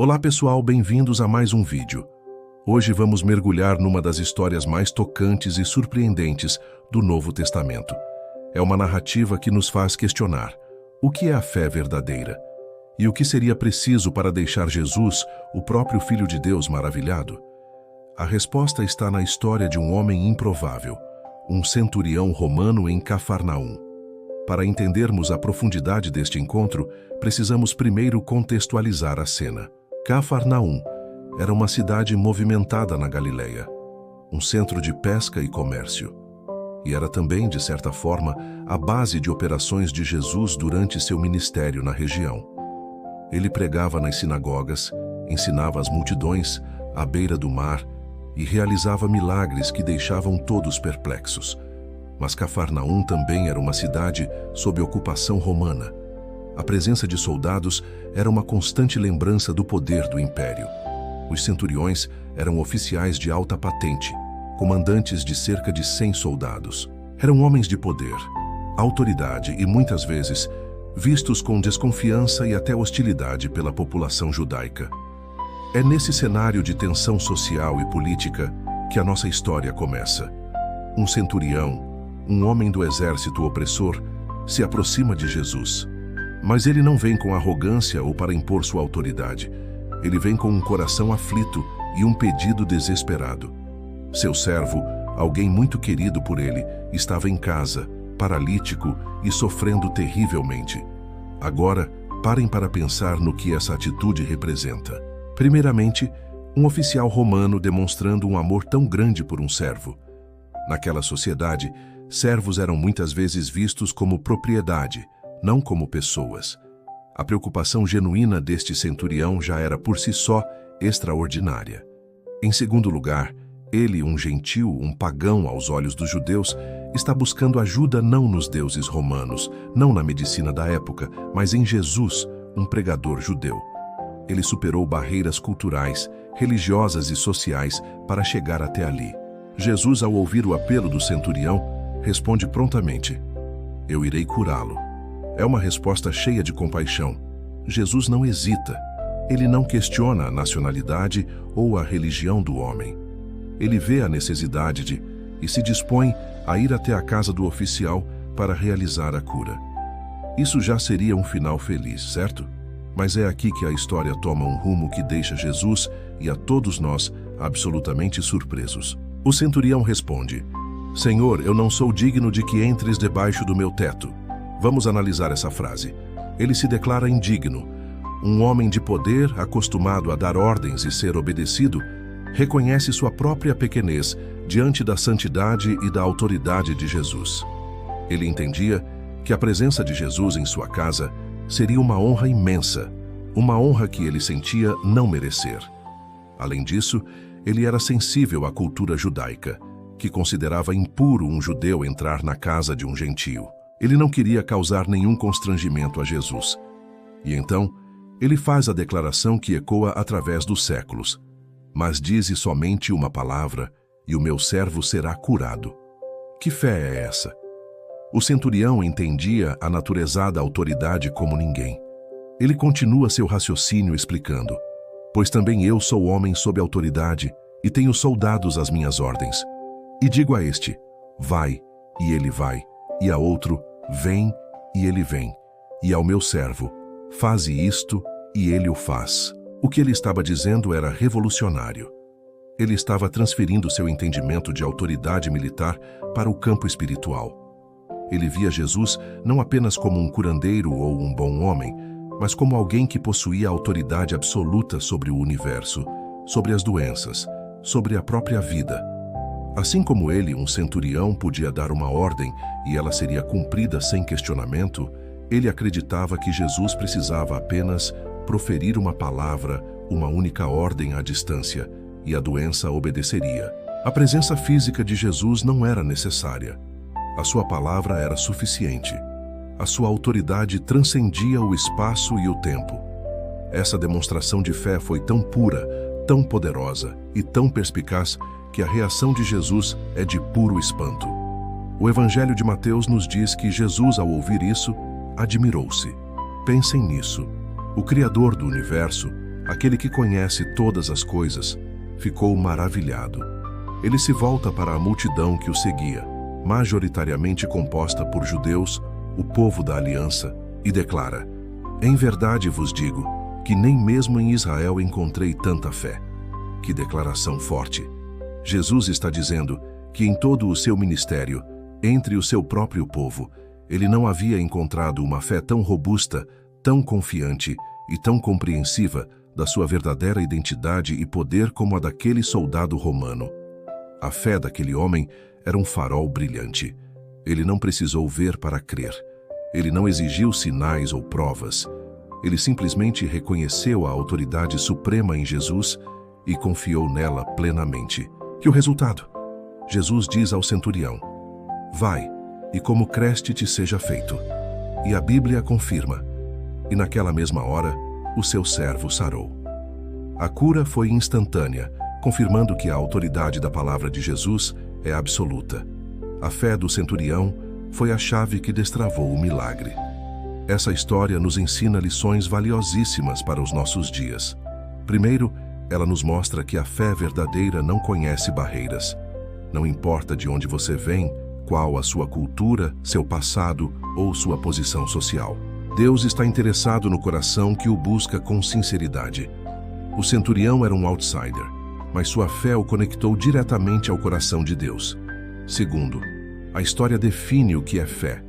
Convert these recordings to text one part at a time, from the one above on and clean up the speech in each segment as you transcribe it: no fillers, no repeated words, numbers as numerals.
Olá pessoal, bem-vindos a mais um vídeo. Hoje vamos mergulhar numa das histórias mais tocantes e surpreendentes do Novo Testamento. É uma narrativa que nos faz questionar: o que é a fé verdadeira? E o que seria preciso para deixar Jesus, o próprio Filho de Deus, maravilhado? A resposta está na história de um homem improvável, um centurião romano em Cafarnaum. Para entendermos a profundidade deste encontro, precisamos primeiro contextualizar a cena. Cafarnaum era uma cidade movimentada na Galileia, um centro de pesca e comércio. E era também, de certa forma, a base de operações de Jesus durante seu ministério na região. Ele pregava nas sinagogas, ensinava as multidões à beira do mar e realizava milagres que deixavam todos perplexos. Mas Cafarnaum também era uma cidade sob ocupação romana. A presença de soldados era uma constante lembrança do poder do império. Os centuriões eram oficiais de alta patente, comandantes de cerca de 100 soldados. Eram homens de poder, autoridade e, muitas vezes, vistos com desconfiança e até hostilidade pela população judaica. É nesse cenário de tensão social e política que a nossa história começa. Um centurião, um homem do exército opressor, se aproxima de Jesus. Mas ele não vem com arrogância ou para impor sua autoridade. Ele vem com um coração aflito e um pedido desesperado. Seu servo, alguém muito querido por ele, estava em casa, paralítico e sofrendo terrivelmente. Agora, parem para pensar no que essa atitude representa. Primeiramente, um oficial romano demonstrando um amor tão grande por um servo. Naquela sociedade, servos eram muitas vezes vistos como propriedade, não como pessoas. A preocupação genuína deste centurião já era por si só extraordinária. Em segundo lugar, ele, um gentil, um pagão aos olhos dos judeus, está buscando ajuda não nos deuses romanos, não na medicina da época, mas em Jesus, um pregador judeu. Ele superou barreiras culturais, religiosas e sociais para chegar até ali. Jesus, ao ouvir o apelo do centurião, responde prontamente: "Eu irei curá-lo." É uma resposta cheia de compaixão. Jesus não hesita. Ele não questiona a nacionalidade ou a religião do homem. Ele vê a necessidade e se dispõe a ir até a casa do oficial para realizar a cura. Isso já seria um final feliz, certo? Mas é aqui que a história toma um rumo que deixa Jesus e a todos nós absolutamente surpresos. O centurião responde: "Senhor, eu não sou digno de que entres debaixo do meu teto." Vamos analisar essa frase. Ele se declara indigno. Um homem de poder, acostumado a dar ordens e ser obedecido, reconhece sua própria pequenez diante da santidade e da autoridade de Jesus. Ele entendia que a presença de Jesus em sua casa seria uma honra imensa, uma honra que ele sentia não merecer. Além disso, ele era sensível à cultura judaica, que considerava impuro um judeu entrar na casa de um gentio. Ele não queria causar nenhum constrangimento a Jesus. E então, ele faz a declaração que ecoa através dos séculos: "Mas dize somente uma palavra, e o meu servo será curado." Que fé é essa? O centurião entendia a naturezada autoridade como ninguém. Ele continua seu raciocínio explicando: "Pois também eu sou homem sob autoridade, e tenho soldados às minhas ordens. E digo a este: vai, e ele vai, e a outro: vem, e ele vem, e ao meu servo: faze isto, e ele o faz." O que ele estava dizendo era revolucionário. Ele estava transferindo seu entendimento de autoridade militar para o campo espiritual. Ele via Jesus não apenas como um curandeiro ou um bom homem, mas como alguém que possuía autoridade absoluta sobre o universo, sobre as doenças, sobre a própria vida. Assim como ele, um centurião, podia dar uma ordem e ela seria cumprida sem questionamento, ele acreditava que Jesus precisava apenas proferir uma palavra, uma única ordem à distância, e a doença obedeceria. A presença física de Jesus não era necessária. A sua palavra era suficiente. A sua autoridade transcendia o espaço e o tempo. Essa demonstração de fé foi tão pura, tão poderosa e tão perspicaz que a reação de Jesus é de puro espanto. O Evangelho de Mateus nos diz que Jesus, ao ouvir isso, admirou-se. Pensem nisso. O Criador do universo, Aquele que conhece todas as coisas ficou maravilhado. Ele se volta para a multidão que o seguia, majoritariamente composta por judeus, o povo da aliança, e declara: em verdade vos digo que nem mesmo em Israel encontrei tanta fé. Que declaração forte! Jesus está dizendo que em todo o seu ministério, entre o seu próprio povo, ele não havia encontrado uma fé tão robusta, tão confiante e tão compreensiva da sua verdadeira identidade e poder como a daquele soldado romano. A fé daquele homem era um farol brilhante. Ele não precisou ver para crer. Ele não exigiu sinais ou provas. Ele simplesmente reconheceu a autoridade suprema em Jesus e confiou nela plenamente. E o resultado? Jesus diz ao centurião: vai, e como creste te seja feito. E a Bíblia confirma. E naquela mesma hora, o seu servo sarou. A cura foi instantânea, confirmando que a autoridade da palavra de Jesus é absoluta. A fé do centurião foi a chave que destravou o milagre. Essa história nos ensina lições valiosíssimas para os nossos dias. Primeiro, ela nos mostra que a fé verdadeira não conhece barreiras. Não importa de onde você vem, qual a sua cultura, seu passado ou sua posição social. Deus está interessado no coração que o busca com sinceridade. O centurião era um outsider, mas sua fé o conectou diretamente ao coração de Deus. Segundo, a história define o que é fé.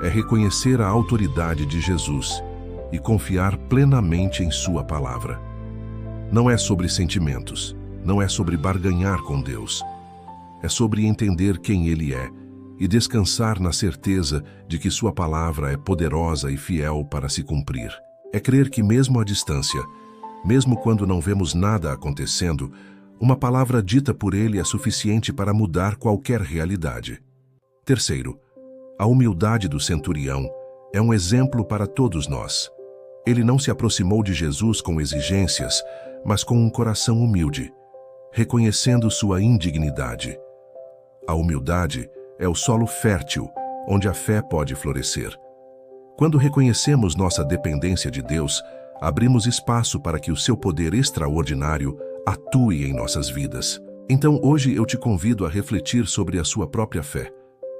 É reconhecer a autoridade de Jesus e confiar plenamente em sua palavra. Não é sobre sentimentos, não é sobre barganhar com Deus. É sobre entender quem Ele é e descansar na certeza de que sua palavra é poderosa e fiel para se cumprir. É crer que mesmo à distância, mesmo quando não vemos nada acontecendo, uma palavra dita por Ele é suficiente para mudar qualquer realidade. Terceiro, a humildade do centurião é um exemplo para todos nós. Ele não se aproximou de Jesus com exigências, mas com um coração humilde, reconhecendo sua indignidade. A humildade é o solo fértil onde a fé pode florescer. Quando reconhecemos nossa dependência de Deus, abrimos espaço para que o seu poder extraordinário atue em nossas vidas. Então, hoje eu te convido a refletir sobre a sua própria fé.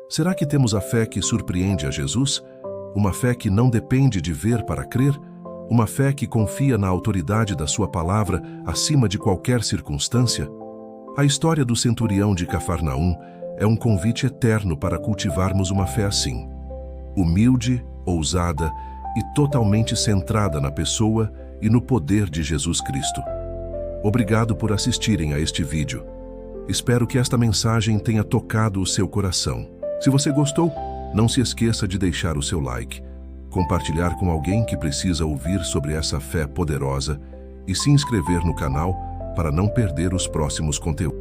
Será que temos a fé que surpreende a Jesus? Uma fé que não depende de ver para crer? Uma fé que confia na autoridade da sua palavra acima de qualquer circunstância? A história do centurião de Cafarnaum é um convite eterno para cultivarmos uma fé assim. Humilde, ousada e totalmente centrada na pessoa e no poder de Jesus Cristo. Obrigado por assistirem a este vídeo. Espero que esta mensagem tenha tocado o seu coração. Se você gostou, não se esqueça de deixar o seu like, compartilhar com alguém que precisa ouvir sobre essa fé poderosa e se inscrever no canal para não perder os próximos conteúdos.